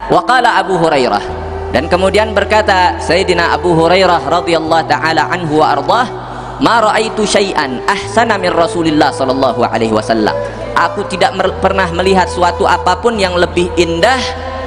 Wa qala Abu Hurairah, dan kemudian berkata Sayyidina Abu Hurairah radhiyallahu taala anhu wa ardhah, ma ra'aitu syai'an ahsana min Rasulillah sallallahu alaihi wasallam. Aku tidak pernah melihat suatu apapun yang lebih indah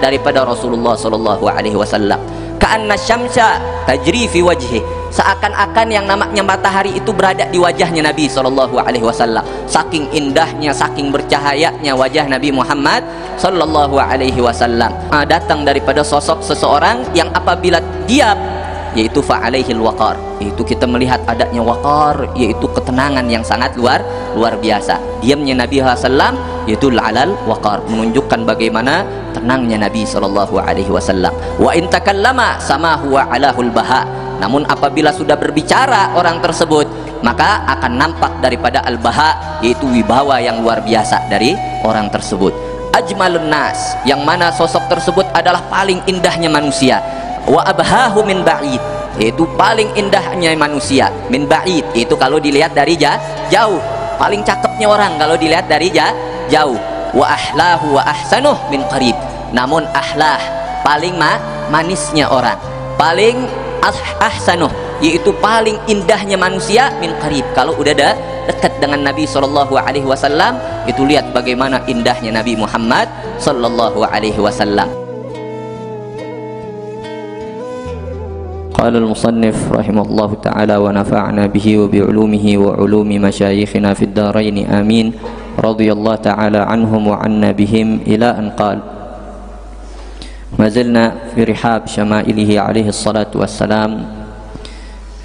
daripada Rasulullah sallallahu alaihi wasallam. Ka'anna syamsa tajri fi wajhi, seakan-akan yang namanya matahari itu berada di wajahnya Nabi sallallahu alaihi wasallam. Saking indahnya, saking bercahayanya wajah Nabi Muhammad sallallahu alaihi wasallam. Datang daripada sosok seseorang yang apabila diam, yaitu fa'alaihil waqar, yaitu kita melihat adanya waqar, yaitu ketenangan yang sangat luar biasa. Diamnya Nabi SAW yaitu alal waqar, menunjukkan bagaimana tenangnya Nabi sallallahu alaihi wasallam. Wa in takallama sama huwa alahul baha, namun apabila sudah berbicara orang tersebut, maka akan nampak daripada al-baha, yaitu wibawa yang luar biasa dari orang tersebut. Ajmalun nas, yang mana sosok tersebut adalah paling indahnya manusia. Wa abhahu min ba'id, yaitu paling indahnya manusia. Min ba'id, itu kalau dilihat dari jauh. Paling cakepnya orang kalau dilihat dari jauh. Wa ahlahu wa ahsanuh min qarib, namun ahlah, paling manisnya orang. Paling ahsanuh, yaitu paling indahnya manusia, min qarib, kalau udah dekat dengan Nabi sallallahu alaihi wasallam, itu lihat bagaimana indahnya Nabi Muhammad sallallahu alaihi wasallam. قال المصنف رحمه الله تعالى ونفعنا به وبعلومه وعلوم مشايخنا في الدارين آمين رضي الله تعالى عنهم وعنا بهم إلى أن قال ما زلنا في رحاب شمائله عليه الصلاة والسلام,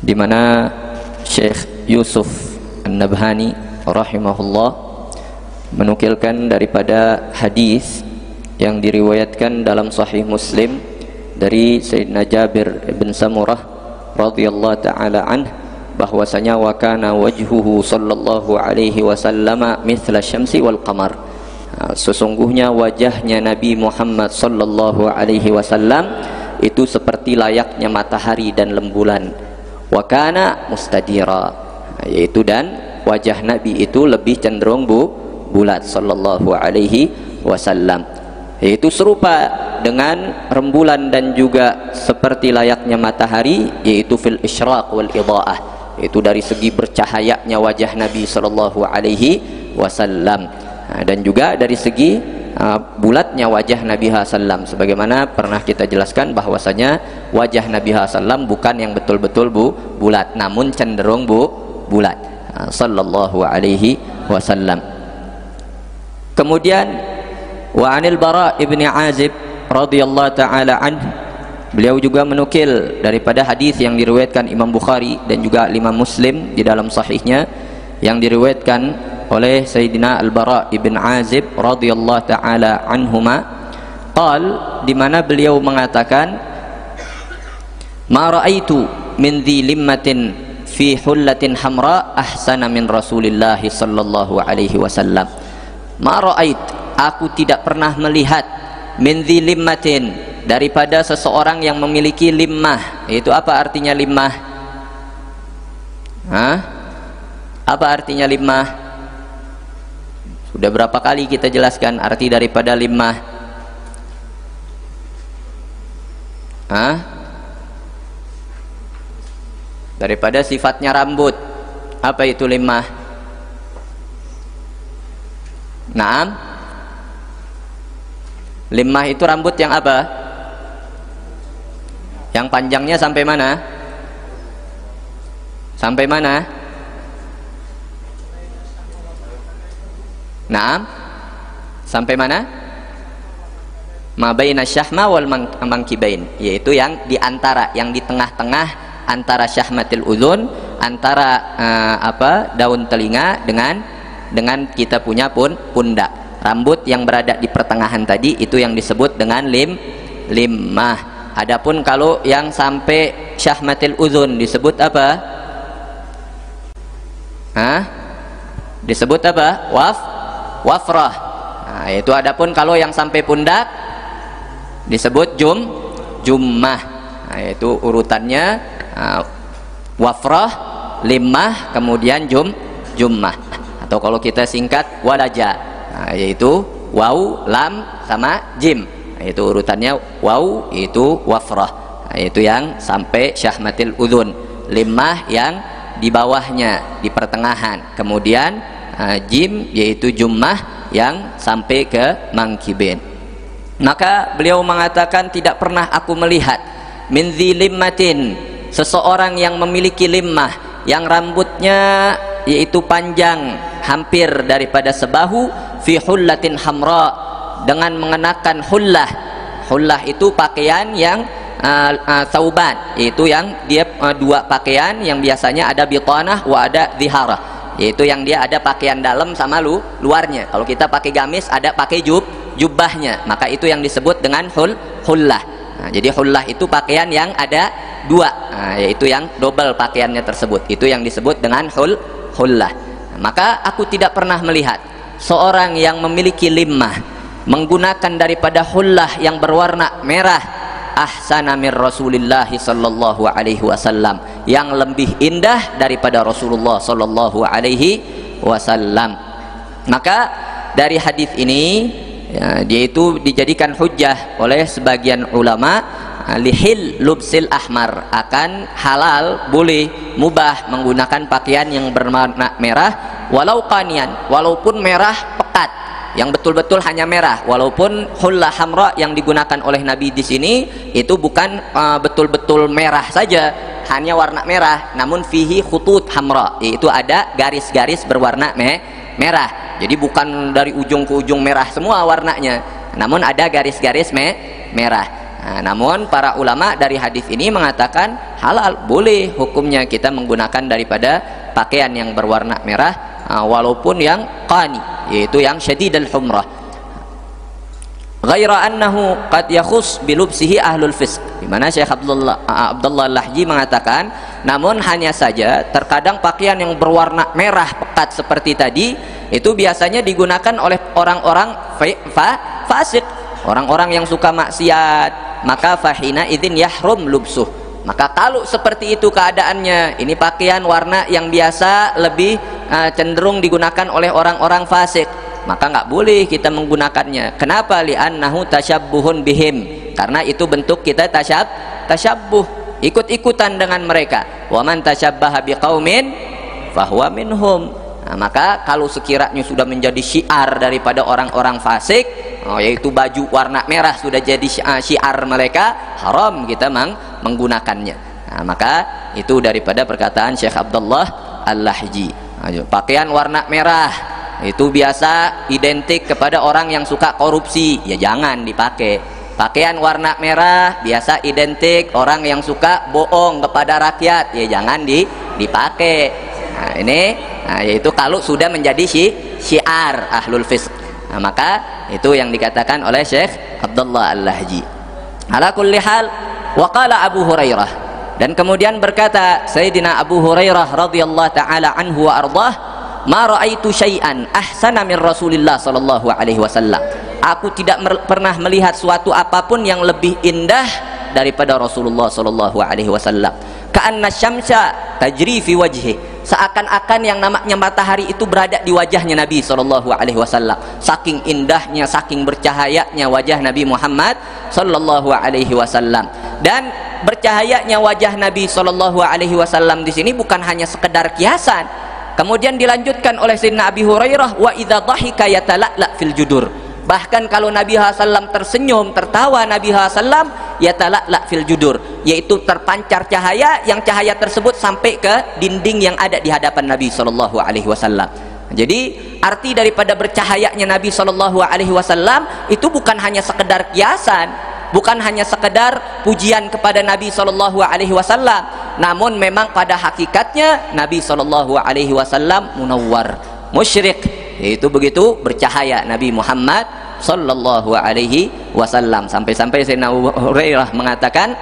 di mana Syekh Yusuf An-Nabhani rahimahullah menukilkan daripada hadis yang diriwayatkan dalam Sahih Muslim dari Sayyidina Jabir bin Samurah radhiyallahu ta'ala anh, bahwasanya wa kana wajhuhu sallallahu alaihi wasallam mithla syamsi wal qamar, sesungguhnya wajahnya Nabi Muhammad sallallahu alaihi wasallam itu seperti layaknya matahari dan rembulan. Wa kana mustadira, yaitu dan wajah Nabi itu lebih cenderung bulat sallallahu alaihi wasallam, yaitu serupa dengan rembulan dan juga seperti layaknya matahari, yaitu fil isyraq wal idaah, yaitu dari segi bercahayanya wajah Nabi sallallahu alaihi wasallam, dan juga dari segi bulatnya wajah Nabi sallam, sebagaimana pernah kita jelaskan bahwasanya wajah Nabi sallam bukan yang betul-betul bulat, namun cenderung bulat sallallahu alaihi wasallam. Kemudian wa anil Bara ibni Azib radhiyallahu ta'ala anhu, beliau juga menukil daripada hadis yang diriwayatkan Imam Bukhari dan juga Imam Muslim di dalam sahihnya, yang diriwayatkan oleh Sayyidina Al-Bara ibn Azib radhiyallahu ta'ala anhuma, qal, di mana beliau mengatakan ma ra'aitu min dhi limmatin fi hullatin hamra ahsana min Rasulillah sallallahu alaihi wasallam. Ma ra'ait, aku tidak pernah melihat, min dhi limmatin, daripada seseorang yang memiliki limmah. Itu apa artinya limmah? Apa artinya limmah? Sudah berapa kali kita jelaskan arti daripada limmah? Daripada sifatnya rambut. Apa itu limmah? Naam. Limmah itu rambut yang apa? Yang panjangnya sampai mana? Sampai mana? Naam. Sampai mana? Ma baina syahma wal mankibain, yaitu yang di antara, yang di tengah-tengah antara syahmatil udhun, antara daun telinga dengan kita punya pundak. Rambut yang berada di pertengahan tadi itu yang disebut dengan limmah. Adapun kalau yang sampai syahmatil udhun disebut apa? Disebut apa? Wafrah. Itu adapun kalau yang sampai pundak disebut jummah. Itu urutannya wafrah, limmah, kemudian jummah. Atau kalau kita singkat walaja, yaitu waw, lam, sama jim. Itu urutannya waw itu wafrah, itu yang sampai syahmatil udhun. Limmah yang di bawahnya, di pertengahan. Kemudian jim yaitu jummah yang sampai ke mangkibin. Maka beliau mengatakan, tidak pernah aku melihat min dzi limmatin, seseorang yang memiliki limmah, yang rambutnya yaitu panjang hampir daripada sebahu, fi hullatin hamra, dengan mengenakan hullah. Hullah itu pakaian yang sauban, yaitu yang dia dua pakaian yang biasanya ada bitanah wa ada ziharah, yaitu yang dia ada pakaian dalam sama luarnya. Kalau kita pakai gamis ada pakai jubahnya, maka itu yang disebut dengan hullah. Jadi hullah itu pakaian yang ada dua, yaitu yang double pakaiannya tersebut, itu yang disebut dengan hullah. Maka aku tidak pernah melihat seorang yang memiliki limmah menggunakan daripada hullah yang berwarna merah, ahsana mir Rasulillah sallallahu alaihi wasallam, yang lebih indah daripada Rasulullah sallallahu alaihi wasallam. Maka dari hadis ini dia itu dijadikan hujjah oleh sebagian ulama lihil lubsil ahmar, akan halal, boleh, mubah menggunakan pakaian yang berwarna merah, walau qanian, walaupun merah pekat, yang betul-betul hanya merah. Walaupun hullah hamra yang digunakan oleh Nabi di sini itu bukan betul-betul merah saja, hanya warna merah, namun fihi khutut hamra, yaitu ada garis-garis berwarna merah. Jadi bukan dari ujung ke ujung merah semua warnanya, namun ada garis-garis merah. Namun para ulama dari hadis ini mengatakan halal, boleh hukumnya kita menggunakan daripada pakaian yang berwarna merah, walaupun yang qani, yaitu yang syadidul humrah. Ghaira annahu qad yakhus bilubsihi ahlul fisq, di mana Syekh Abdullah Al-Lahji mengatakan, namun hanya saja terkadang pakaian yang berwarna merah pekat seperti tadi itu biasanya digunakan oleh orang-orang fasik, orang-orang yang suka maksiat, maka fahina idzin yahrum lubsuh. Maka kalau seperti itu keadaannya, ini pakaian warna yang biasa lebih cenderung digunakan oleh orang-orang fasik, maka nggak boleh kita menggunakannya. Kenapa? Li'annahu tasyabbuhun bihim, karena itu bentuk kita tasyabbuh, ikut-ikutan dengan mereka. Wa man tasyabbaha biqaumin fahuwa minhum. Maka kalau sekiranya sudah menjadi syiar daripada orang-orang fasik, yaitu baju warna merah sudah jadi syiar mereka, haram kita menggunakannya. Maka itu daripada perkataan Syekh Abdullah Al-Lahji. Pakaian warna merah itu biasa identik kepada orang yang suka korupsi, ya jangan dipakai. Pakaian warna merah biasa identik orang yang suka bohong kepada rakyat, ya jangan dipakai. Yaitu kalau sudah menjadi syiar ahlul fisq. Maka itu yang dikatakan oleh Syekh Abdullah Al-Lahji. Ala kulli hal, wa qala Abu Hurairah, dan kemudian berkata Sayyidina Abu Hurairah radhiyallahu taala anhu wa ardhah, ma ra'aitu syai'an ahsana min Rasulillah sallallahu alaihi wasallam. Aku tidak pernah melihat suatu apapun yang lebih indah daripada Rasulullah sallallahu alaihi wasallam. Ka'anna syamsa tajri fi wajhi, seakan-akan yang namanya matahari itu berada di wajahnya Nabi sallallahu alaihi wasallam. Saking indahnya, saking bercahayanya wajah Nabi Muhammad sallallahu alaihi wasallam. Dan bercahayanya wajah Nabi sallallahu alaihi wasallam di sini bukan hanya sekedar kiasan. Kemudian dilanjutkan oleh Sayyidina Abi Hurairah, wa idza dhahika yatala'la fil judur. Bahkan kalau Nabi SAW tersenyum, tertawa, Nabi SAW yatala'la fil judur, yaitu terpancar cahaya, yang cahaya tersebut sampai ke dinding yang ada di hadapan Nabi Sallallahu Alaihi Wasallam. Jadi arti daripada bercahayanya Nabi Sallallahu Alaihi Wasallam itu bukan hanya sekedar kiasan, bukan hanya sekedar pujian kepada Nabi Sallallahu Alaihi Wasallam, namun memang pada hakikatnya Nabi Sallallahu Alaihi Wasallam munawwar, musyrik, yaitu begitu bercahaya Nabi Muhammad sallallahu alaihi wasallam. Sampai-sampai Sayyidina Abu Hurairah mengatakan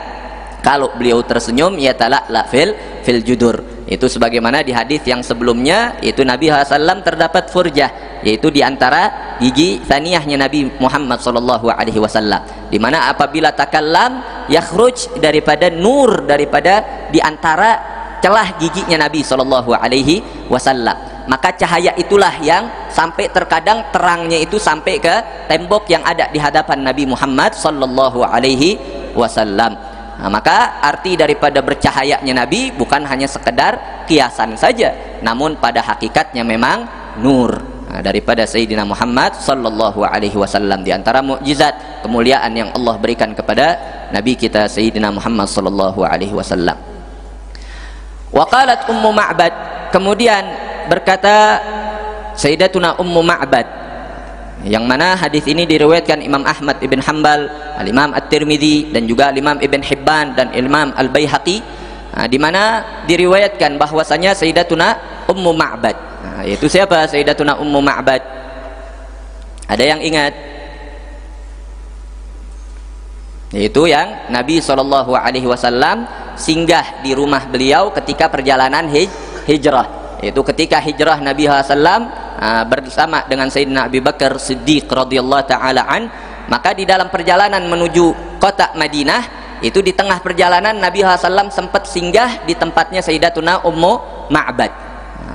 kalau beliau tersenyum ya tala'la fil judur. Itu sebagaimana di hadis yang sebelumnya, itu Nabi SAW terdapat furjah, yaitu di antara gigi thaniyahnya Nabi Muhammad sallallahu alaihi wasallam, di mana apabila takallam yakhruj daripada nur, daripada di antara celah giginya Nabi sallallahu alaihi wasallam. maka cahaya itulah yang sampai terkadang terangnya itu sampai ke tembok yang ada di hadapan Nabi Muhammad sallallahu alaihi wasallam. Nah, maka arti daripada bercahayanya Nabi bukan hanya sekedar kiasan saja, namun pada hakikatnya memang nur daripada Sayyidina Muhammad sallallahu alaihi wasallam. Di antara mukjizat kemuliaan yang Allah berikan kepada Nabi kita Sayyidina Muhammad sallallahu alaihi wasallam. Wa qalat Ummu Ma'bad, kemudian berkata Sayyidatuna Ummu Ma'bad, yang mana hadis ini diriwayatkan Imam Ahmad ibn Hanbal, Al-Imam At-Tirmidzi, dan juga Imam Ibn Hibban dan Imam Al-Baihaqi, di mana diriwayatkan bahwasanya Sayyidatuna Ummu Ma'bad, yaitu siapa Sayyidatuna Ummu Ma'bad? Ada yang ingat? Yaitu yang Nabi SAW singgah di rumah beliau ketika perjalanan hijrah. Yaitu ketika hijrah Nabi SAW bersama dengan Sayyidina Abu Bakar Siddiq radhiyallahu ta'ala an, maka di dalam perjalanan menuju kota Madinah, itu di tengah perjalanan Nabi SAW sempat singgah di tempatnya Sayyidatuna Ummu Ma'bad,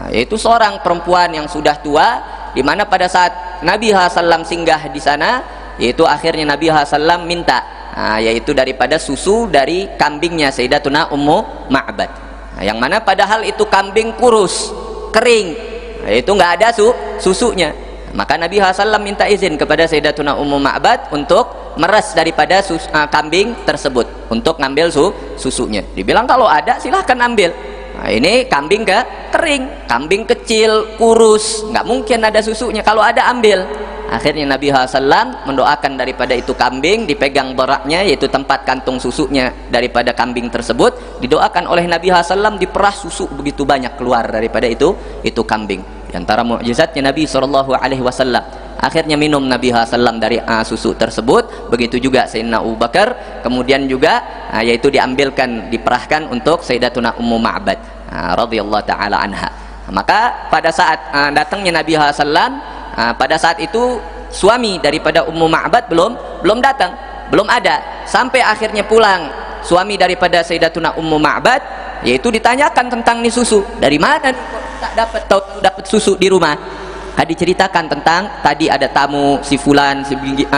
yaitu seorang perempuan yang sudah tua, di mana pada saat Nabi SAW singgah di sana, yaitu akhirnya Nabi SAW minta yaitu daripada susu dari kambingnya Sayyidatuna Ummu Ma'bad, yang mana padahal itu kambing kurus, kering, itu nggak ada susunya. Maka Nabi SAW minta izin kepada Sayyidatuna Ummu Ma'bad untuk meres daripada kambing tersebut, untuk ngambil susunya. Dibilang kalau ada silahkan ambil. Nah, ini kambing kering, kambing kecil, kurus, nggak mungkin ada susunya. Kalau ada ambil. Akhirnya Nabi SAW mendoakan daripada itu kambing, dipegang beraknya, yaitu tempat kantung susunya daripada kambing tersebut, didoakan oleh Nabi SAW, diperah susu begitu banyak keluar daripada itu kambing. Di antara mukjizatnya Nabi SAW, akhirnya minum Nabi SAW dari susu tersebut. Begitu juga Sayyidina Abu Bakar, kemudian juga yaitu diambilkan, diperahkan untuk Sayyidatuna Ummu Ma'bad radhiyallahu ta'ala anha. Maka pada saat datangnya Nabi SAW, pada saat itu suami daripada Ummu Ma'bad belum datang, belum ada. Sampai akhirnya pulang suami daripada Sayyidatuna Ummu Ma'bad, yaitu ditanyakan tentang nih susu, dari mana tak dapat susu di rumah. Diceritakan tentang tadi ada tamu si fulan,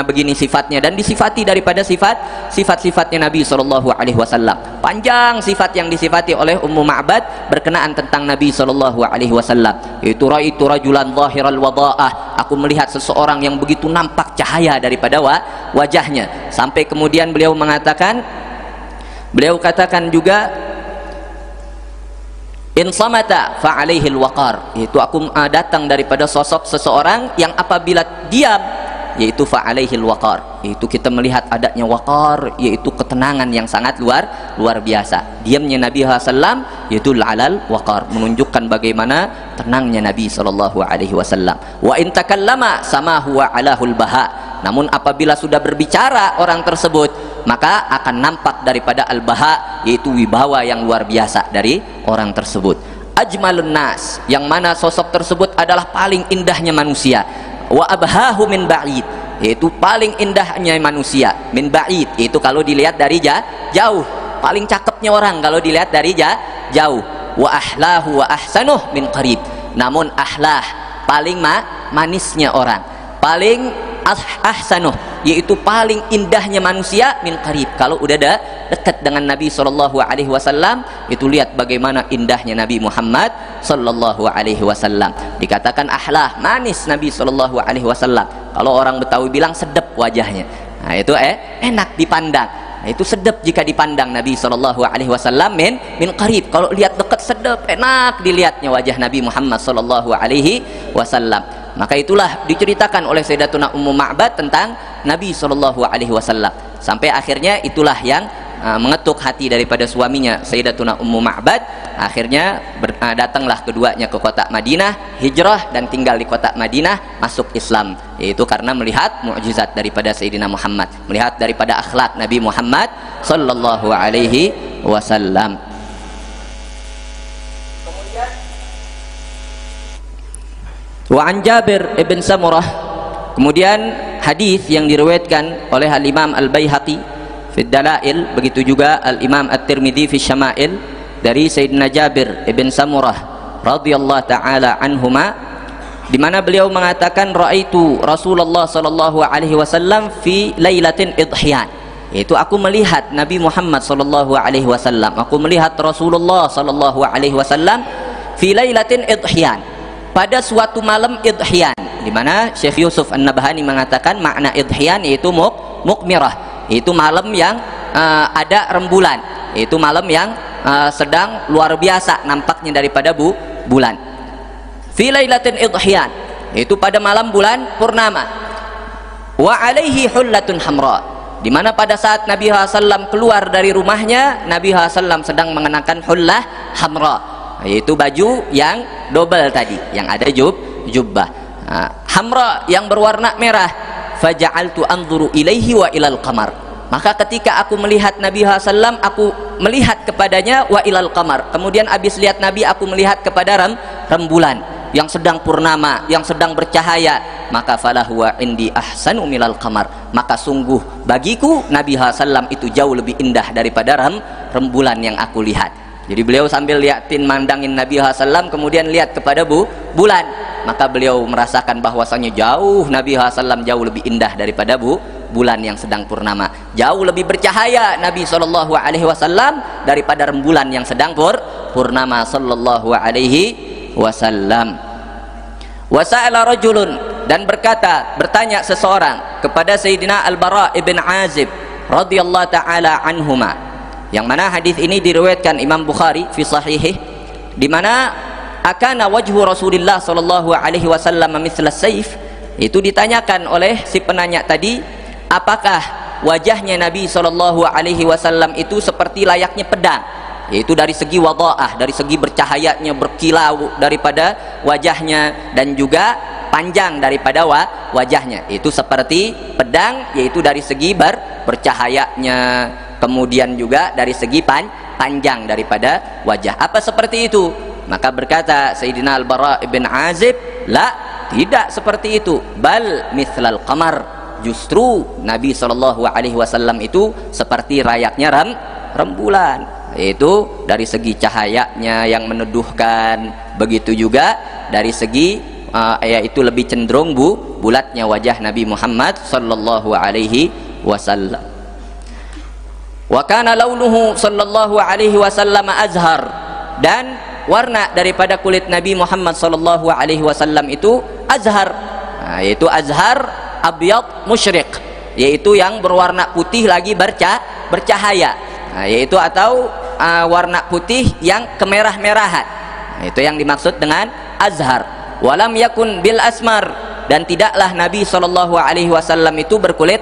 begini sifatnya, dan disifati daripada sifat-sifatnya Nabi SAW. Panjang sifat yang disifati oleh Ummu Ma'bad berkenaan tentang Nabi SAW. Yaitu raitu rajulan zahiral wada'ah, aku melihat seseorang yang begitu nampak cahaya daripada wajahnya. Sampai kemudian beliau katakan juga, in samata fa alaihil waqar, yaitu aku datang daripada sosok seseorang yang apabila diam, yaitu fa alaihil waqar, yaitu kita melihat adanya waqar, yaitu ketenangan yang sangat luar biasa. Diamnya Nabi SAW yaitu alal waqar, menunjukkan bagaimana tenangnya Nabi SAW. Wa in takallama sama huwa alahul baha, namun apabila sudah berbicara orang tersebut, maka akan nampak daripada al-baha, yaitu wibawa yang luar biasa dari orang tersebut. Ajmalun nas, yang mana sosok tersebut adalah paling indahnya manusia. Wa abhahu min ba'id, yaitu paling indahnya manusia. Min ba'id, yaitu kalau dilihat dari jauh. Paling cakepnya orang kalau dilihat dari jauh. Wa ahlahu wa ahsanuh min qarib, namun ahlah, paling manisnya orang. Paling ahsanuh, yaitu paling indahnya manusia, min qarib, kalau udah dekat dengan Nabi SAW, itu lihat bagaimana indahnya Nabi Muhammad SAW. Dikatakan ahlah, manis Nabi SAW. Kalau orang Betawi bilang sedap wajahnya, nah itu enak dipandang. Nah, itu sedap jika dipandang Nabi SAW, min qarib, kalau lihat dekat sedap, enak dilihatnya wajah Nabi Muhammad SAW. Maka itulah diceritakan oleh Sayyidatuna Ummu Ma'bad tentang Nabi SAW. Sampai akhirnya itulah yang mengetuk hati daripada suaminya Sayyidatuna Ummu Ma'bad. Akhirnya datanglah keduanya ke kota Madinah, hijrah dan tinggal di kota Madinah, masuk Islam. Yaitu karena melihat mukjizat daripada Sayyidina Muhammad, melihat daripada akhlak Nabi Muhammad sallallahu alaihi wasallam. Wa an Jabir ibn Samurah, kemudian hadis yang diriwayatkan oleh Al-Imam Al-Baihaqi fi Dalail, begitu juga Al-Imam At-Tirmidzi fi Syama'il, dari Sayyidina Jabir ibn Samurah radhiyallahu taala anhuma, di mana beliau mengatakan raaitu Rasulullah sallallahu alaihi wasallam fi lailatin idhiyan, yaitu aku melihat Nabi Muhammad sallallahu alaihi wasallam, aku melihat Rasulullah sallallahu alaihi wasallam fi lailatin idhiyan, pada suatu malam idhiyan, di mana Syekh Yusuf An-Nabhani mengatakan makna idhiyan yaitu mukmirah, itu malam yang ada rembulan, itu malam yang sedang luar biasa nampaknya daripada bulan. Fi lailatin idhiyan, itu pada malam bulan purnama. Wa alaihi hullatun hamra, di mana pada saat Nabi SAW keluar dari rumahnya, Nabi SAW sedang mengenakan hullah hamra, yaitu baju yang double tadi, yang ada jubbah hamra yang berwarna merah. Faja'altu anzuru ilaihi wa ilal qamar, maka ketika aku melihat Nabi SAW, aku melihat kepadanya wa ilal qamar, kemudian habis lihat Nabi aku melihat kepada rembulan yang sedang purnama, yang sedang bercahaya, maka falahu indi ahsanu minal qamar, maka sungguh bagiku Nabi SAW itu jauh lebih indah daripada rembulan yang aku lihat. Jadi beliau sambil liatin mandangin Nabi SAW, kemudian lihat kepada bulan, maka beliau merasakan bahwasanya jauh Nabi SAW jauh lebih indah daripada bulan yang sedang purnama, jauh lebih bercahaya Nabi SAW daripada rembulan yang sedang purnama sallallahu alaihi wasallam. Wasa'ala rajulun, dan bertanya seseorang kepada Sayyidina Al-Bara ibn Azib radhiyallahu taala anhuma, yang mana hadis ini diriwayatkan Imam Bukhari fi sahihih, di mana akana wajhu Rasulillah sallallahu alaihi wasallam mithla sayf, itu ditanyakan oleh si penanya tadi, apakah wajahnya Nabi sallallahu alaihi wasallam itu seperti layaknya pedang, yaitu dari segi wada'ah, dari segi bercahayanya, berkilau daripada wajahnya, dan juga panjang daripada wajahnya, itu seperti pedang, yaitu dari segi bercahayanya, kemudian juga dari segi panjang daripada wajah. Apa seperti itu? Maka berkata Sayyidina Al-Bara ibn Azib, la, tidak seperti itu, bal mithlal qamar, justru Nabi SAW itu seperti layaknya rembulan, yaitu dari segi cahayanya yang meneduhkan, begitu juga dari segi yaitu lebih cenderung bulatnya wajah Nabi Muhammad sallallahu alaihi wasallam. Wa kana launuhu sallallahu alaihi wasallam azhar, dan warna daripada kulit Nabi Muhammad sallallahu alaihi wasallam itu azhar, yaitu azhar abyad musyriq, yaitu yang berwarna putih lagi bercahaya, yaitu atau warna putih yang kemerah-merahan, itu yang dimaksud dengan azhar. Walam yakun bil asmar, dan tidaklah Nabi sallallahu alaihi wasallam itu berkulit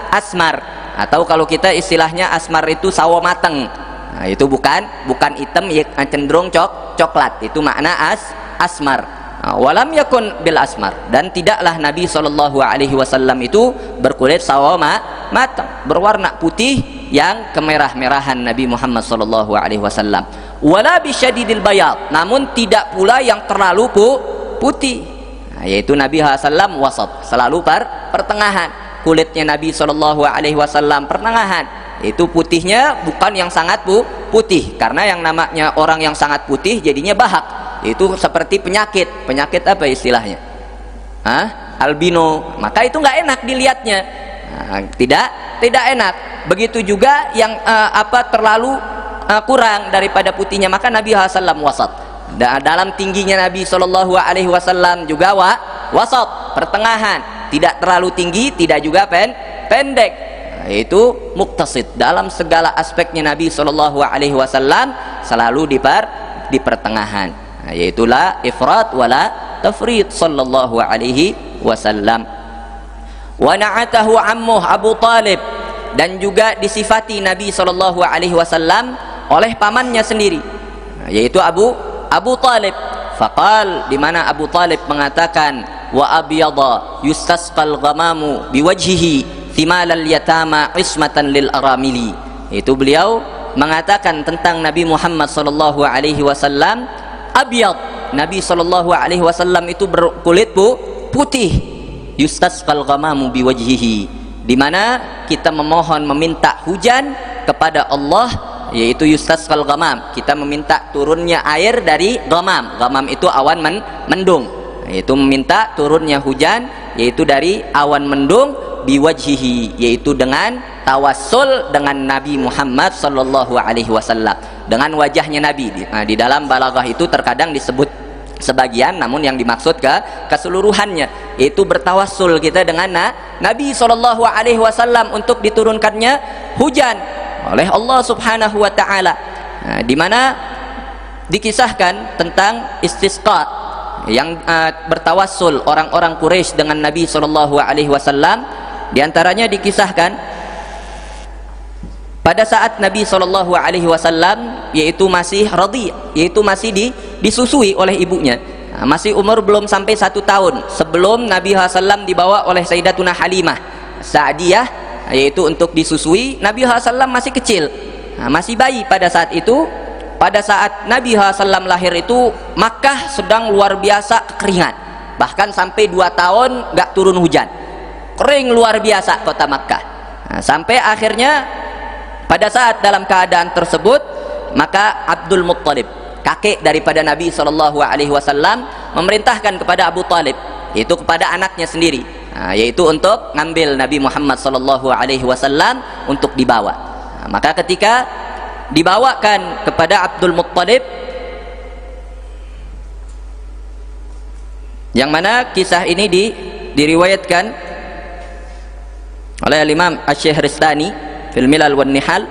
asmar, atau kalau kita istilahnya asmar itu sawo mateng, itu bukan hitam, cenderung coklat, itu makna asmar. Walam yakun bil asmar, dan tidaklah Nabi sallallahu alaihi wasallam itu berkulit sawo mateng, berwarna putih yang kemerah-merahan Nabi Muhammad sallallahu alaihi wasallam. Wala bisyadidil bayad, namun tidak pula yang terlalu putih, yaitu Nabi SAW wasat, selalu pertengahan. Kulitnya Nabi sallallahu alaihi wasallam pertengahan, itu putihnya bukan yang sangat putih, karena yang namanya orang yang sangat putih jadinya bahak, itu seperti penyakit apa istilahnya, albino, maka itu nggak enak dilihatnya, tidak enak. Begitu juga yang terlalu kurang daripada putihnya, maka Nabi SAW wasat. Dalam tingginya Nabi Shallallahu Alaihi Wasallam juga wasat, pertengahan, tidak terlalu tinggi, tidak juga pendek, yaitu muktasid. Dalam segala aspeknya Nabi Shallallahu Alaihi Wasallam selalu di pertengahan, yaitu la ifrat wala tafrid sallallahu alaihi wasallam. Wa na'atahu ammuh Abu Talib, dan juga disifati Nabi sallallahu alaihi wasallam oleh pamannya sendiri, yaitu Abu Talib. Faqal, di mana Abu Talib mengatakan, wa abyada yustasqal ghamamu biwajhihi thimalal yatama ismatan lil aramili. Itu beliau mengatakan tentang Nabi Muhammad sallallahu alaihi wasallam, abyad, Nabi sallallahu alaihi wasallam itu berkulit putih, yustasqal ghamamu biwajhihi, di mana kita memohon meminta hujan kepada Allah, yaitu yustasqal ghamam, kita meminta turunnya air dari ghamam. Ghamam itu awan mendung, yaitu meminta turunnya hujan yaitu dari awan mendung, biwajhihi, yaitu dengan tawassul dengan Nabi Muhammad sallallahu alaihi wasallam, dengan wajahnya Nabi. Di dalam balaghah itu terkadang disebut sebagian, namun yang dimaksud keseluruhannya, yaitu bertawassul kita dengan Nabi sallallahu alaihi wasallam untuk diturunkannya hujan oleh Allah Subhanahu wa taala. Di mana dikisahkan tentang istisqa yang bertawassul orang-orang Quraisy dengan Nabi sallallahu alaihi wasallam. Di antaranya dikisahkan pada saat Nabi sallallahu alaihi wasallam yaitu masih radhi, yaitu masih disusui oleh ibunya, masih umur belum sampai 1 tahun, sebelum Nabi SAW dibawa oleh Sayyidatuna Halimah Sa'diyah, yaitu untuk disusui. Nabi SAW masih kecil, masih bayi pada saat itu. Pada saat Nabi SAW lahir itu Makkah sedang luar biasa kekeringan, bahkan sampai 2 tahun gak turun hujan, kering luar biasa kota Makkah. Sampai akhirnya pada saat dalam keadaan tersebut, maka Abdul Muttalib, kakek daripada Nabi sallallahu alaihi wasallam, memerintahkan kepada Abu Talib, yaitu kepada anaknya sendiri, yaitu untuk ngambil Nabi Muhammad sallallahu alaihi wasallam untuk dibawa. Maka ketika dibawakan kepada Abdul Muttalib, yang mana kisah ini diriwayatkan oleh Imam Asy-Syahristani fil Milal wan Nihal,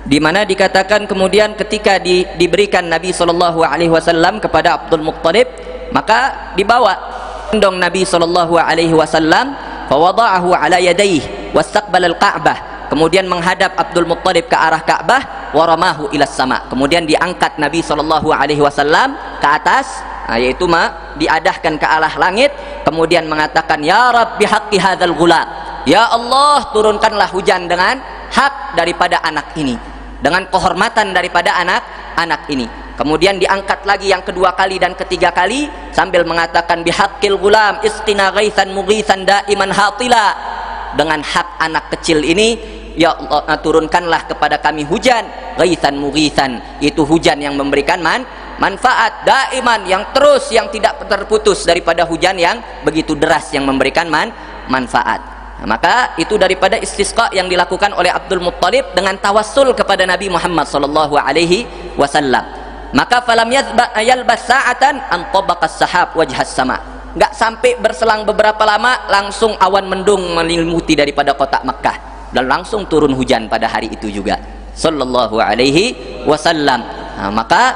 di mana dikatakan kemudian ketika diberikan Nabi sallallahu alaihi wasallam kepada Abdul Muttalib, maka dibawa gendong Nabi sallallahu alaihi wasallam, fa wada'ahu ala yadayhi wastaqbala al-Ka'bah, kemudian menghadap Abdul Muttalib ke arah Ka'bah, wa ramahu ila sama, kemudian diangkat Nabi sallallahu alaihi wasallam ke atas, yaitu diadahkan ke arah langit, kemudian mengatakan, ya Rabb bihaqqi hadzal ghulam, ya Allah turunkanlah hujan dengan hak daripada anak ini, dengan kehormatan daripada anak ini. Kemudian diangkat lagi yang kedua kali dan ketiga kali sambil mengatakan, bihaqqil ghulam isqina ghaitsan mughitsan daiman hatila, dengan hak anak kecil ini ya Allah turunkanlah kepada kami hujan ghaitsan mughitsan, itu hujan yang memberikan manfaat, daiman, yang terus, yang tidak terputus, daripada hujan yang begitu deras yang memberikan manfaat. Maka itu daripada istisqa yang dilakukan oleh Abdul Muttalib dengan tawassul kepada Nabi Muhammad sallallahu alaihi wasallam. Maka falam yalbas sa'atan an tabaqas sahab wajhas sama, enggak sampai berselang beberapa lama langsung awan mendung menyelimuti daripada kota Makkah dan langsung turun hujan pada hari itu juga sallallahu alaihi wasallam. Maka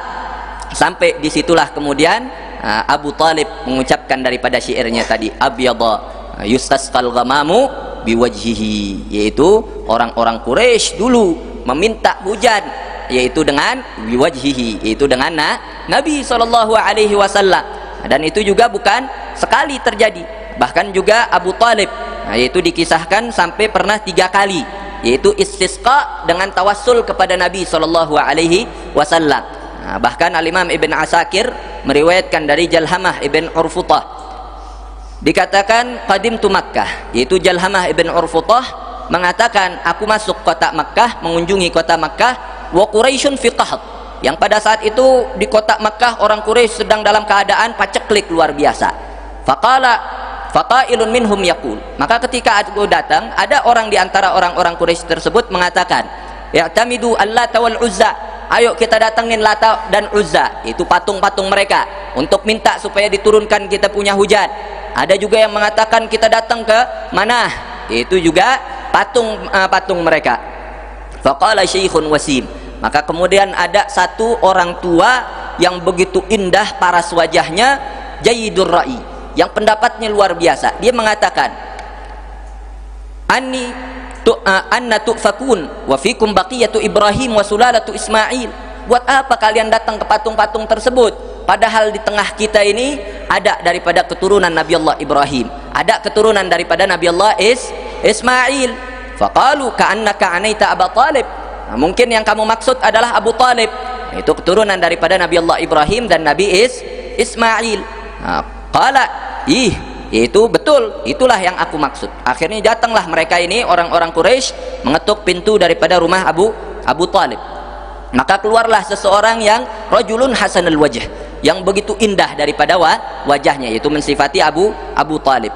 sampai disitulah kemudian Abu Talib mengucapkan daripada syairnya tadi, abyadha yustasqal ghamamu biwajhihi, yaitu orang-orang Quraisy dulu meminta hujan yaitu dengan biwajhihi, yaitu dengan Nabi sallallahu alaihi wasallam. Dan itu juga bukan sekali terjadi, bahkan juga Abu Talib yaitu dikisahkan sampai pernah 3 kali, yaitu istisqa dengan tawassul kepada Nabi sallallahu alaihi wasallam. Bahkan Al-Imam Ibn Asakir meriwayatkan dari Jalhamah Ibn Urfutah, dikatakan qadimtu Makkah, yaitu Jalhamah ibn Urfutah mengatakan, aku masuk kota Makkah, mengunjungi kota Makkah, wa Quraisyun fi qahd, yang pada saat itu di kota Makkah orang Quraisy sedang dalam keadaan paceklik luar biasa. Faqailun minhum yaqul, maka ketika aku datang, ada orang di antara orang-orang Quraisy tersebut mengatakan, ya'tamidu Allata wal Uzza, ayo kita datangin Lata dan Uzza, itu patung-patung mereka, untuk minta supaya diturunkan kita punya hujan. Ada juga yang mengatakan kita datang ke Manah, itu juga patung mereka. Faqala syaikhun wasim, maka kemudian ada satu orang tua yang begitu indah paras wajahnya, jayidur ra'i, yang pendapatnya luar biasa. Dia mengatakan, anna tu'fakun wa fikum baqiyatu Ibrahim wa sulalatu Ismail, buat apa kalian datang ke patung-patung tersebut, padahal di tengah kita ini ada daripada keturunan Nabi Allah Ibrahim, ada keturunan daripada Nabi Allah Ismail. Faqalu ka'annaka anaita Abu Talib, mungkin yang kamu maksud adalah Abu Talib, itu keturunan daripada Nabi Allah Ibrahim dan Nabi Ismail. Qala itu betul, itulah yang aku maksud. Akhirnya datanglah mereka ini, orang-orang Quraisy, mengetuk pintu daripada rumah Abu Talib. Maka keluarlah seseorang yang rajulun hasanul wajh, yang begitu indah daripada wajahnya, yaitu mensifati Abu Talib.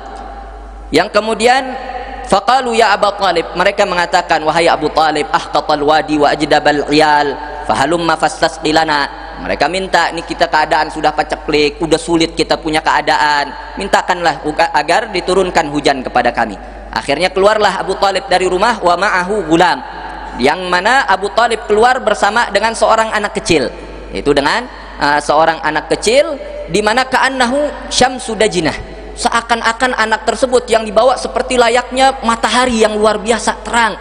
Yang kemudian faqalu ya Abu Talib, mereka mengatakan, wahai Abu Talib, ahqatal wadi wa ajdabal iyal fahalumma fastasqilana. Mereka minta, ini kita keadaan sudah paceklik, udah sulit kita punya keadaan, mintakanlah agar diturunkan hujan kepada kami. Akhirnya keluarlah Abu Talib dari rumah, wa ma'ahu gulam, yang mana Abu Talib keluar bersama dengan seorang anak kecil, yaitu dengan seorang anak kecil, di mana ka'annahu syamsu dajinah, seakan-akan anak tersebut yang dibawa seperti layaknya matahari yang luar biasa terang,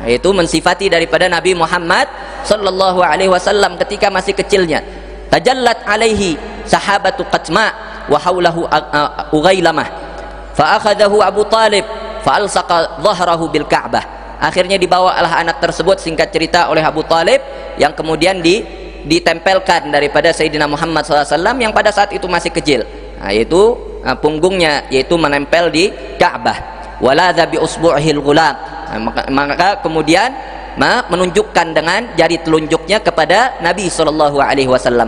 yaitu mensifati daripada Nabi Muhammad sallallahu alaihi wasallam ketika masih kecilnya. Tajallat alaihi sahabatu qatma wa haulahu ughailamah fa akhadahu Abu Talib fa alsaqa dhahrahu bil Ka'bah. Akhirnya dibawalah anak tersebut, singkat cerita, oleh Abu Talib, yang kemudian ditempelkan daripada Sayyidina Muhammad SAW yang pada saat itu masih kecil, yaitu punggungnya, yaitu menempel di Ka'bah. Waladha bi usbu'ihil ghulam, maka kemudian menunjukkan dengan jari telunjuknya kepada Nabi SAW,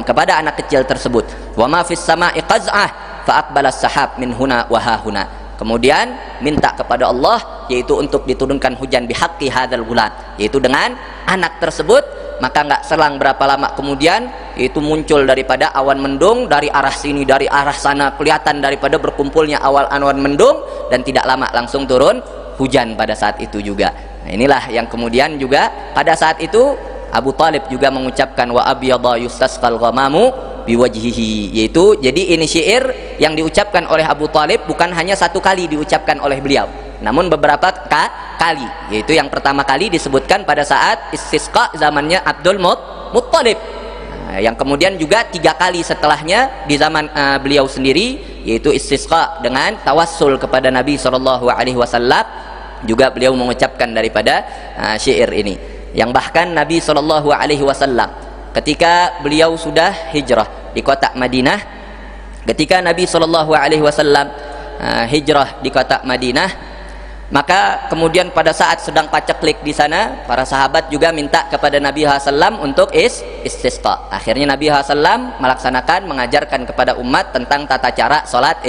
kepada anak kecil tersebut. Wa ma fis sama'i qaz'ah fa aqbala as-sahab min huna wa ha huna. Kemudian minta kepada Allah, yaitu untuk diturunkan hujan bihaqqi hadzal ghulam, yaitu dengan anak tersebut. Maka nggak selang berapa lama kemudian, itu muncul daripada awan mendung dari arah sini, dari arah sana, kelihatan daripada berkumpulnya awan mendung, dan tidak lama langsung turun hujan pada saat itu juga. Nah, inilah yang kemudian juga pada saat itu Abu Talib juga mengucapkan wa abyadha yustasqal ghamamu biwajhihi, yaitu jadi ini syair yang diucapkan oleh Abu Talib bukan hanya satu kali diucapkan oleh beliau, namun beberapa kali, yaitu yang pertama kali disebutkan pada saat istisqa zamannya Abdul Muttalib, yang kemudian juga 3 kali setelahnya di zaman beliau sendiri, yaitu istisqa dengan tawassul kepada Nabi SAW, juga beliau mengucapkan daripada syair ini, yang bahkan Nabi SAW ketika beliau sudah hijrah di kota Madinah, ketika Nabi SAW hijrah di kota Madinah, maka kemudian pada saat sedang paceklik di sana, para sahabat juga minta kepada Nabi SAW untuk istisqa. Akhirnya Nabi SAW melaksanakan, mengajarkan kepada umat tentang tata cara sholat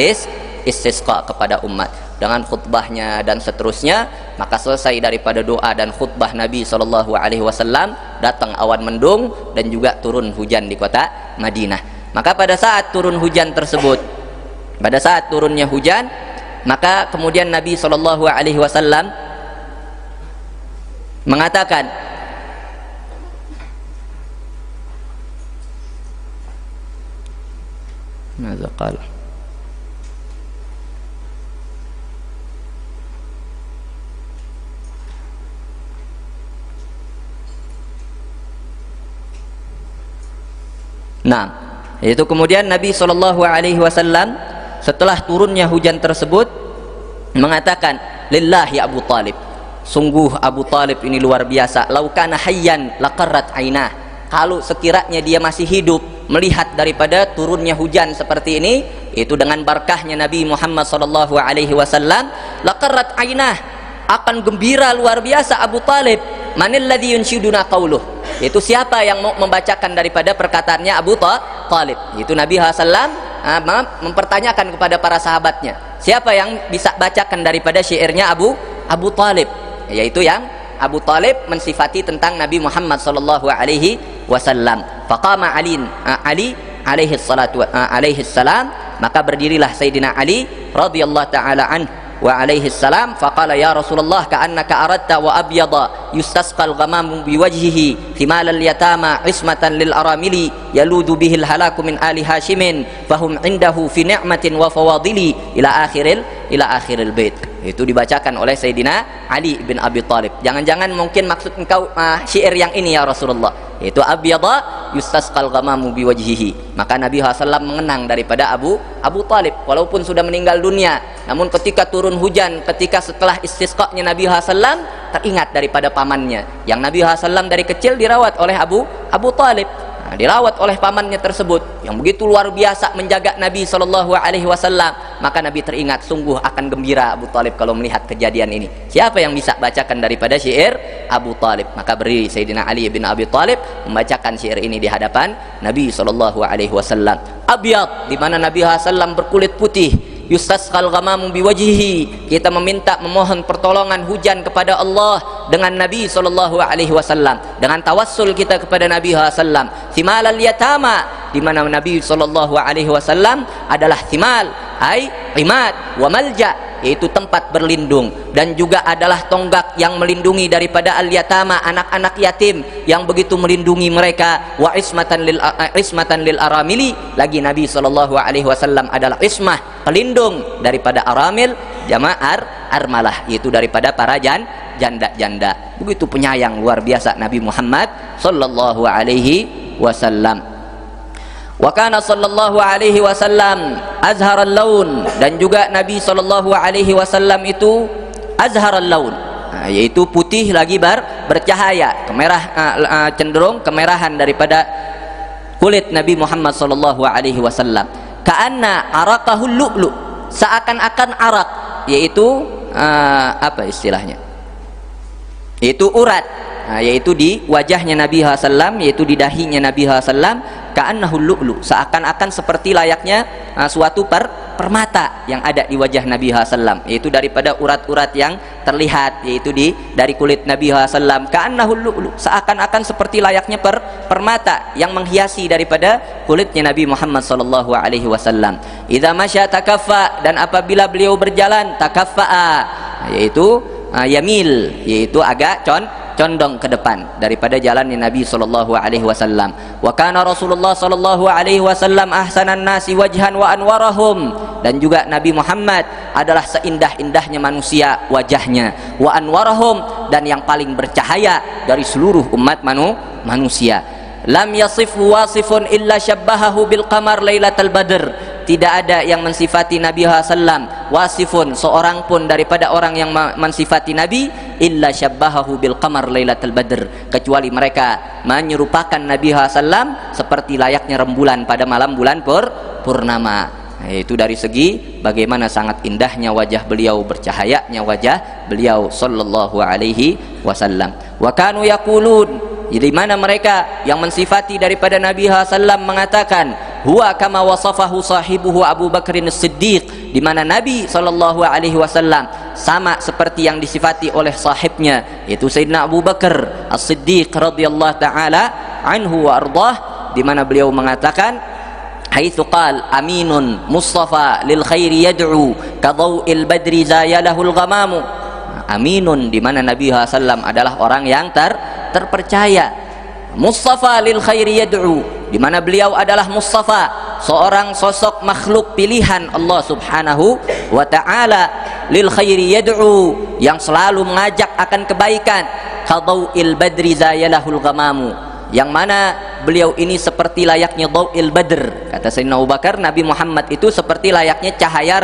istisqa kepada umat dengan khutbahnya dan seterusnya. Maka selesai daripada doa dan khutbah Nabi SAW, datang awan mendung dan juga turun hujan di kota Madinah. Maka pada saat turun hujan tersebut, pada saat turunnya hujan, maka kemudian Nabi SAW mengatakan, Mada qala? Nah, yaitu kemudian Nabi SAW setelah turunnya hujan tersebut mengatakan, lillahi Abu Talib, sungguh Abu Talib ini luar biasa, lau kana hayyan laqarrat ainah, kalau sekiranya dia masih hidup melihat daripada turunnya hujan seperti ini, itu dengan berkahnya Nabi Muhammad SAW, laqarrat ainah, akan gembira luar biasa Abu Talib. Manil ladzi yunshiduna qauluh, itu siapa yang mau membacakan daripada perkataannya Abu Talib. Itu Nabi SAW mempertanyakan kepada para sahabatnya, siapa yang bisa bacakan daripada syairnya Abu Talib, yaitu yang Abu Talib mensifati tentang Nabi Muhammad SAW. Faqama Ali alaihi salam, maka berdirilah Sayyidina Ali radhiyallahu ta'ala anhu wa alaihi salam, faqala ya Rasulullah ka'annaka aradta wa abyada yustasqal ghamamu biwajhihi thimalal yatama ismatan lil aramili yaludu bihil halaku min ali hashimin fahum indahu fi ni'matin wa fawadili ila akhiril bait. Itu dibacakan oleh Sayyidina Ali bin Abi Talib. Jangan-jangan mungkin maksud engkau syair yang ini ya Rasulullah, yaitu abyada yustasqal ghamamu biwajhihi. Maka Nabi SAW mengenang daripada Abu Talib walaupun sudah meninggal dunia, namun ketika turun hujan, ketika setelah istisqa'nya Nabi SAW, teringat daripada pamannya yang Nabi SAW dari kecil dirawat oleh Abu Talib. Dirawat oleh pamannya tersebut yang begitu luar biasa menjaga Nabi SAW maka Nabi teringat, sungguh akan gembira Abu Talib kalau melihat kejadian ini. Siapa yang bisa bacakan daripada syair Abu Talib? Maka berdiri Sayyidina Ali bin Abi Talib membacakan syair ini di hadapan Nabi SAW. Abyad, di mana Nabi SAW berkulit putih. Yustasqal ghamamu biwajhihi, kita memohon pertolongan hujan kepada Allah dengan Nabi SAW, dengan tawassul kita kepada Nabi SAW. Thimal al-yatama, di mana Nabi SAW adalah thimal, ai imad wa malja, yaitu tempat berlindung, dan juga adalah tonggak yang melindungi daripada al-yatama, anak-anak yatim, yang begitu melindungi mereka. Wa ismatan lil aramili, lagi Nabi SAW adalah ismah, pelindung daripada aramil, jama'ar armalah, yaitu daripada para janda-janda. Begitu penyayang luar biasa Nabi Muhammad sallallahu alaihi wasallam. Wa kana sallallahu alaihi wasallam azharal laun, dan juga Nabi sallallahu alaihi wasallam itu azharal laun, yaitu putih lagi bercahaya, cenderung kemerahan daripada kulit Nabi Muhammad sallallahu alaihi wasallam. Ka'anna araqahul lu'lu, seakan-akan arak, yaitu apa istilahnya? Yaitu urat, yaitu di wajahnya Nabi SAW, yaitu di dahinya Nabi SAW. Ka'annahul lu'lu, seakan-akan seperti layaknya suatu permata yang ada di wajah Nabi SAW, yaitu daripada urat-urat yang terlihat, yaitu dari kulit Nabi SAW. Ka'annahul lu'lu, seakan-akan seperti layaknya permata yang menghiasi daripada kulitnya Nabi Muhammad SAW. Idza masya takaffa, dan apabila beliau berjalan takaffa'a, yaitu yamil, yaitu agak condong ke depan daripada jalannya Nabi sallallahu alaihi wasallam. Wa kana Rasulullah sallallahu alaihi wasallam ahsanan nasi wajhan wa anwarahum, dan juga Nabi Muhammad adalah seindah-indahnya manusia wajahnya, wa anwarahum, dan yang paling bercahaya dari seluruh umat manusia. Lam yasifu wasifun illa syabbahahu bil qamar lailatal badr, tidak ada yang mensifati Nabi SAW, wasifun, seorang pun daripada orang yang mensifati Nabi, illa syabbahahu bil qamar lailatul badr, kecuali mereka menyerupakan Nabi SAW seperti layaknya rembulan pada malam bulan purnama. Itu dari segi bagaimana sangat indahnya wajah beliau, bercahayanya wajah beliau sallallahu alaihi wasallam. Wa kanu yaqulun, di mana mereka yang mensifati daripada Nabi SAW mengatakan, huwa kama wasafahu sahibuhu Abu Bakrin As-Siddiq, di mana Nabi SAW sama seperti yang disifati oleh sahibnya, yaitu Sayyidina Abu Bakar As-Siddiq radhiyallahu taala anhu wa ardah, di mana beliau mengatakan, haitsu qal aminun mustafa lil khairi yad'u kadhau'il badri zayalahul ghamamu. Aminun, di mana Nabi SAW adalah orang yang terpercaya. Mustafa lil khairi yad'u, di mana beliau adalah Mustafa, seorang sosok makhluk pilihan Allah Subhanahu wa taala, lil khairi yad'u, yang selalu mengajak akan kebaikan. Qadau'il badri zayalahul ghamamu, yang mana beliau ini seperti layaknya dau'il badr. Kata Sayyidina Abu Bakar, Nabi Muhammad itu seperti layaknya cahaya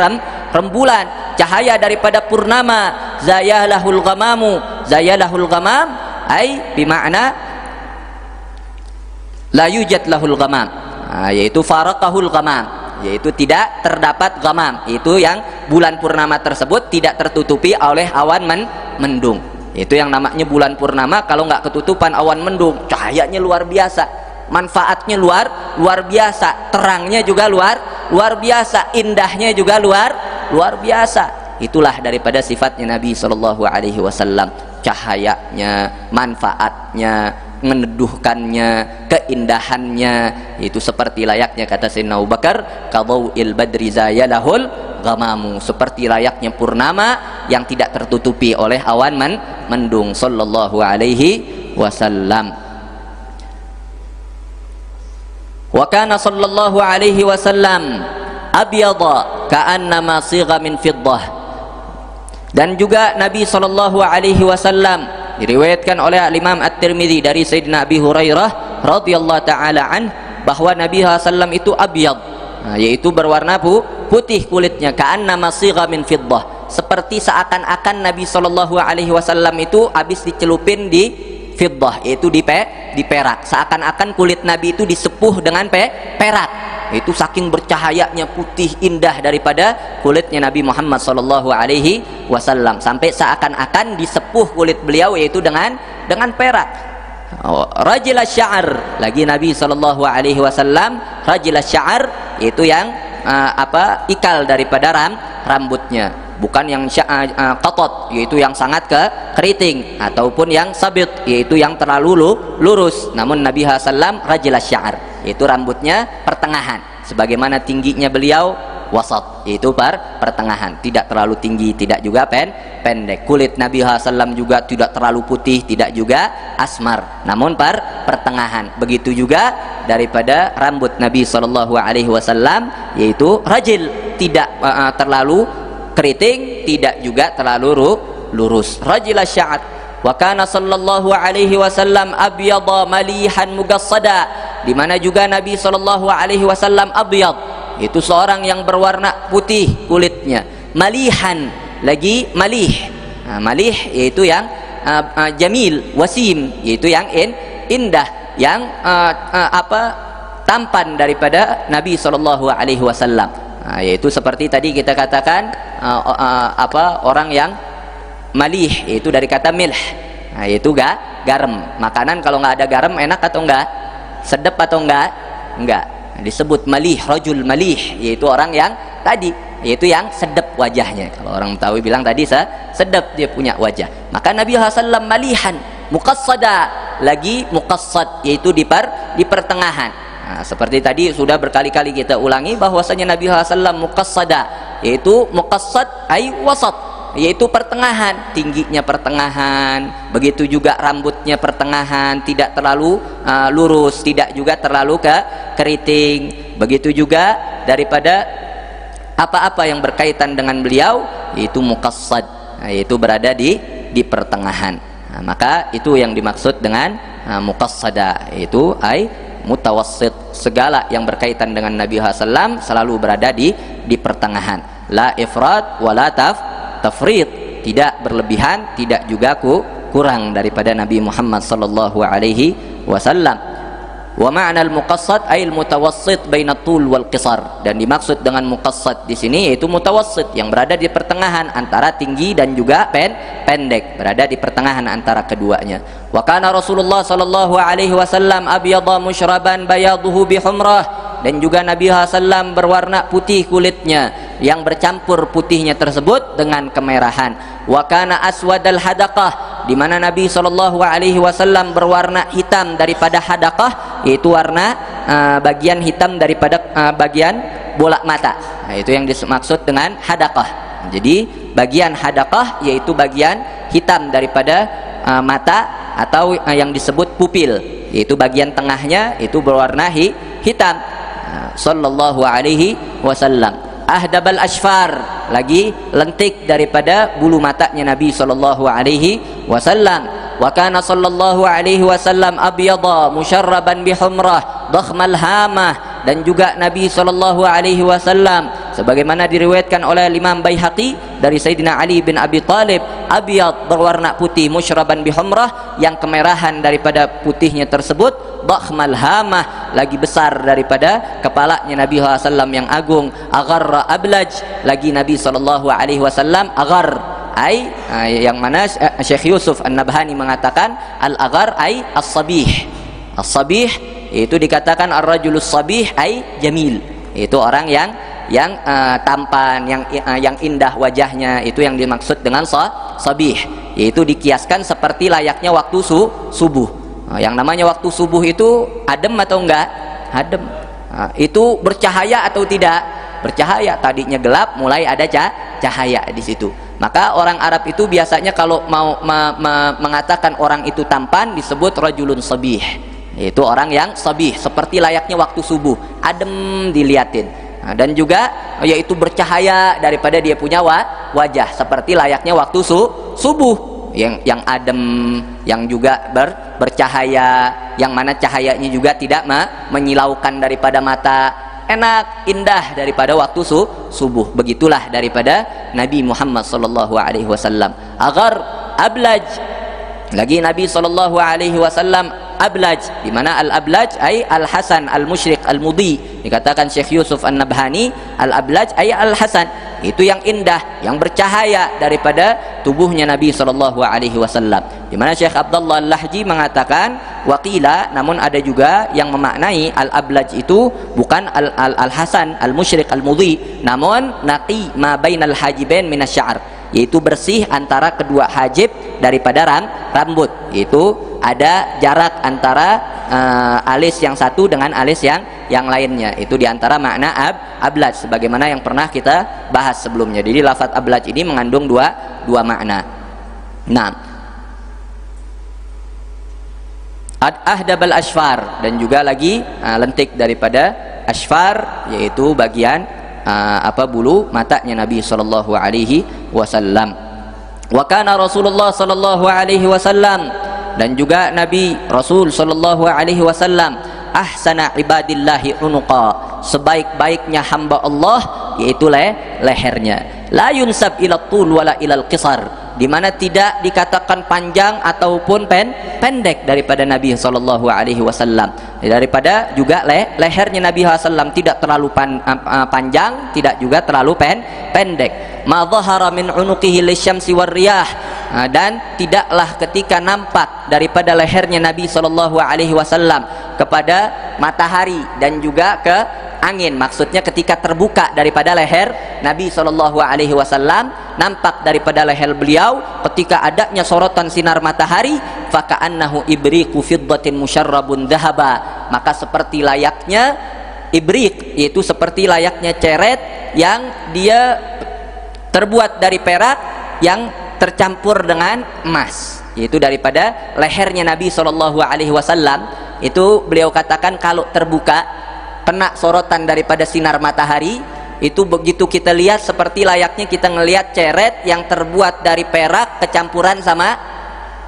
rembulan, cahaya daripada purnama. Zayalahul ghamamu, zayalahul ghamam ai bimakna la yujad lahul ghamam, yaitu faraqahul ghamam, yaitu tidak terdapat ghamam, itu yang bulan purnama tersebut tidak tertutupi oleh awan mendung. Itu yang namanya bulan purnama, kalau nggak ketutupan awan mendung, cahayanya luar biasa, manfaatnya luar biasa, terangnya juga luar biasa, indahnya juga luar biasa. Itulah daripada sifatnya Nabi sallallahu alaihi wasallam, cahayanya, manfaatnya, meneduhkannya, keindahannya, itu seperti layaknya, kata Sayyidina Abu Bakar, kadau'il badri zayalahul ghamamu, seperti layaknya purnama yang tidak tertutupi oleh awan mendung sallallahu alaihi wasallam. Wa kana sallallahu alaihi wasallam abyada ka'annama sigha min fiddah, dan juga Nabi sallallahu alaihi wasallam diriwayatkan oleh Imam At-Tirmidzi dari Sayyidina Abi Hurairah radhiyallahu taala an, bahwa Nabi SAW itu abyad, yaitu berwarna putih kulitnya, ka'annama sigha min fiddah, seperti seakan-akan Nabi sallallahu alaihi wasallam itu habis dicelupin di fiddah, yaitu di perak, seakan-akan kulit Nabi itu disepuh dengan perak. itu saking bercahayanya, putih indah daripada kulitnya Nabi Muhammad sallallahu alaihi wasallam, sampai seakan-akan disepuh kulit beliau yaitu dengan perak. Rajil asy-sya'r, lagi Nabi sallallahu alaihi wasallam rajil asy-sya'r, yaitu yang ikal daripada rambutnya, bukan yang qatat, yaitu yang sangat keriting, ataupun yang sabit, yaitu yang terlalu lurus. Namun Nabi sallam rajil asy-sya'r, yaitu rambutnya pertengahan, sebagaimana tingginya beliau wasat, yaitu pertengahan, tidak terlalu tinggi, tidak juga pendek. Kulit Nabi sallam juga tidak terlalu putih, tidak juga asmar, namun pertengahan. Begitu juga daripada rambut Nabi sallallahu alaihi wasallam, yaitu rajil, tidak terlalu keriting, tidak juga terlalu lurus. Rajil asy-sya'r. Wa kana sallallahu alaihi wasallam abyada malihan mugassada, di mana juga Nabi sallallahu alaihi wasallam abyad, itu seorang yang berwarna putih kulitnya, malihan, lagi malih. Malih yaitu yang jamil, wasim, yaitu yang indah, yang tampan daripada Nabi sallallahu alaihi wasallam. Yaitu seperti tadi kita katakan orang yang malih, yaitu dari kata milh, yaitu garam. Makanan kalau nggak ada garam enak atau enggak? Sedap atau enggak? Enggak. Disebut malih, rajul malih, yaitu orang yang tadi, yaitu yang sedap wajahnya. Kalau orang Betawi bilang tadi sedap dia punya wajah. Maka Nabi sallam malihan muqassada, lagi muqassad, yaitu di pertengahan. Seperti tadi sudah berkali-kali kita ulangi bahwasanya Nabi sallam muqassada, yaitu muqassad ay wasat, yaitu pertengahan, tingginya pertengahan. Begitu juga rambutnya pertengahan, tidak terlalu lurus, tidak juga terlalu keriting. Begitu juga daripada apa-apa yang berkaitan dengan beliau, yaitu muqassad, yaitu berada di pertengahan. Maka itu yang dimaksud dengan muqassada, yaitu ay mutawassit, segala yang berkaitan dengan Nabi sallam selalu berada di pertengahan. La ifrat wa la tafrid, tidak berlebihan, tidak juga kurang daripada Nabi Muhammad sallallahu alaihi wasallam. Wa ma'na al-muqassad ay al-mutawassit baina tul wal qisar, dan dimaksud dengan muqassad di sini yaitu mutawassit, yang berada di pertengahan antara tinggi dan juga pendek, berada di pertengahan antara keduanya. Wa kana Rasulullah sallallahu alaihi wasallam abyadha musyraban bayaduhu bi humrah, dan juga Nabi sallam berwarna putih kulitnya, yang bercampur putihnya tersebut dengan kemerahan. Wa kana aswadal hadaqah, di mana Nabi sallallahu alaihi wasallam berwarna hitam daripada hadaqah, yaitu warna bagian hitam daripada bagian bola mata. Itu yang dimaksud dengan hadaqah. Jadi bagian hadaqah yaitu bagian hitam daripada mata, atau yang disebut pupil, yaitu bagian tengahnya itu berwarna hitam. Sallallahu alaihi wasallam. Ahdabal asfar, lagi lentik daripada bulu matanya Nabi sallallahu alaihi wasallam. Wa kana sallallahu alaihi wasallam abyadha musyarraban bihumrah dakhmal hamah, dan juga Nabi sallallahu alaihi wasallam sebagaimana diriwayatkan oleh Imam Baihaqi dari Sayyidina Ali bin Abi Thalib, abyad berwarna putih, musyarraban bihumrah, yang kemerahan daripada putihnya tersebut dakhmal hamah, lagi besar daripada kepalanya Nabi SAW yang agung. Agharra ablaj, lagi Nabi SAW agar ay yang mana Syekh Yusuf An-Nabhani mengatakan al-agar ay as-sabih. As-sabih itu dikatakan ar-rajulus sabih ay jamil, itu orang yang tampan, yang indah wajahnya, itu yang dimaksud dengan sabih, yaitu dikiaskan seperti layaknya waktu subuh. Yang namanya waktu subuh itu adem atau enggak? Adem. Itu bercahaya atau tidak? Bercahaya. Tadinya gelap, mulai ada cahaya di situ. Maka orang Arab itu biasanya kalau mau mengatakan orang itu tampan disebut rajulun sabih. Itu orang yang sabih, seperti layaknya waktu subuh, adem diliatin. Dan juga yaitu bercahaya daripada dia punya wajah, seperti layaknya waktu subuh. Yang adem, yang juga bercahaya, yang mana cahayanya juga tidak menyilaukan daripada mata, enak, indah daripada waktu subuh. Begitulah daripada Nabi Muhammad sallallahu alaihi wasallam. Agar ablaj, lagi Nabi sallallahu alaihi wasallam ablaj, di mana al-ablaj ay al-hasan al-musyriq al-mudhi. Dikatakan Syekh Yusuf An-Nabhani, al-ablaj ay al-hasan, itu yang indah, yang bercahaya daripada tubuhnya Nabi sallallahu alaihi wasallam. Di mana Syekh Abdullah Al-Lahji mengatakan waqila, namun ada juga yang memaknai al-ablaj itu bukan al-hasan al-musyriq al-mudhi, namun naqi ma bainal hajibain minasy-sya'r, yaitu bersih antara kedua hajib daripada rambut, yaitu ada jarak antara alis yang satu dengan alis yang lainnya. Itu diantara makna ablaj, sebagaimana yang pernah kita bahas sebelumnya. Jadi lafaz ablaj ini mengandung dua makna. Nah, ahdabal asfar, dan juga lagi lentik daripada asfar, yaitu bagian bulu matanya Nabi sallallahu alaihi wasallam. Wa kana Rasulullah sallallahu alaihi wasallam, dan juga Nabi Rasul sallallahu alaihi wasallam, ahsana ibadillahi unuqa, sebaik-baiknya hamba Allah yaitu lehernya, la yunsab ila tul wala ilal qisar, di mana tidak dikatakan panjang ataupun pendek daripada Nabi sallallahu alaihi wasallam. Daripada juga lehernya Nabi SAW tidak terlalu panjang, tidak juga terlalu pendek. Ma dhahara min unuqihi lisyamsi warriyah, dan tidaklah ketika nampak daripada lehernya Nabi sallallahu alaihi wasallam kepada matahari dan juga ke angin. Maksudnya ketika terbuka daripada leher Nabi sallallahu alaihi wasallam, nampak daripada leher beliau ketika adanya sorotan sinar matahari, faka'annahu ibriqu fiddatin musyarrabun dhahaba, maka seperti layaknya ibrik, yaitu seperti layaknya ceret yang dia terbuat dari perak yang tercampur dengan emas, yaitu daripada lehernya Nabi sallallahu alaihi wasallam. Itu beliau katakan kalau terbuka kena sorotan daripada sinar matahari, itu begitu kita lihat seperti layaknya kita ngelihat ceret yang terbuat dari perak kecampuran sama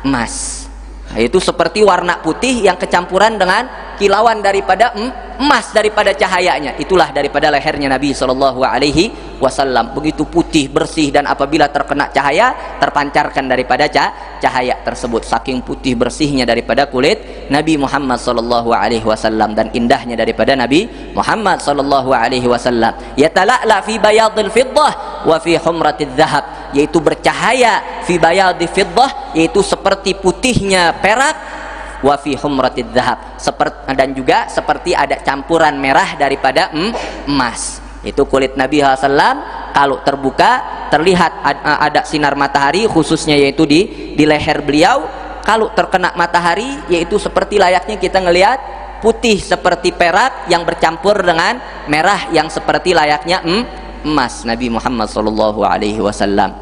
emas. Nah, itu seperti warna putih yang kecampuran dengan kilauan daripada emas daripada cahayanya. Itulah daripada lehernya Nabi sallallahu alaihi wasallam, begitu putih bersih, dan apabila terkena cahaya terpancarkan daripada cahaya tersebut. Saking putih bersihnya daripada kulit Nabi Muhammad sallallahu alaihi wasallam dan indahnya daripada Nabi Muhammad sallallahu alaihi wasallam. Yatala'la fi bayadil fiddah wa fi humratidz dzahab, yaitu bercahaya fi bayadil fiddah, yaitu seperti putihnya perak, wa fi humratidz dzahab, dan juga seperti ada campuran merah daripada emas. Itu kulit Nabi SAW kalau terbuka terlihat ada sinar matahari, khususnya yaitu di leher beliau. Kalau terkena matahari, yaitu seperti layaknya kita ngelihat putih seperti perak yang bercampur dengan merah yang seperti layaknya emas Nabi Muhammad sallallahu alaihi wasallam.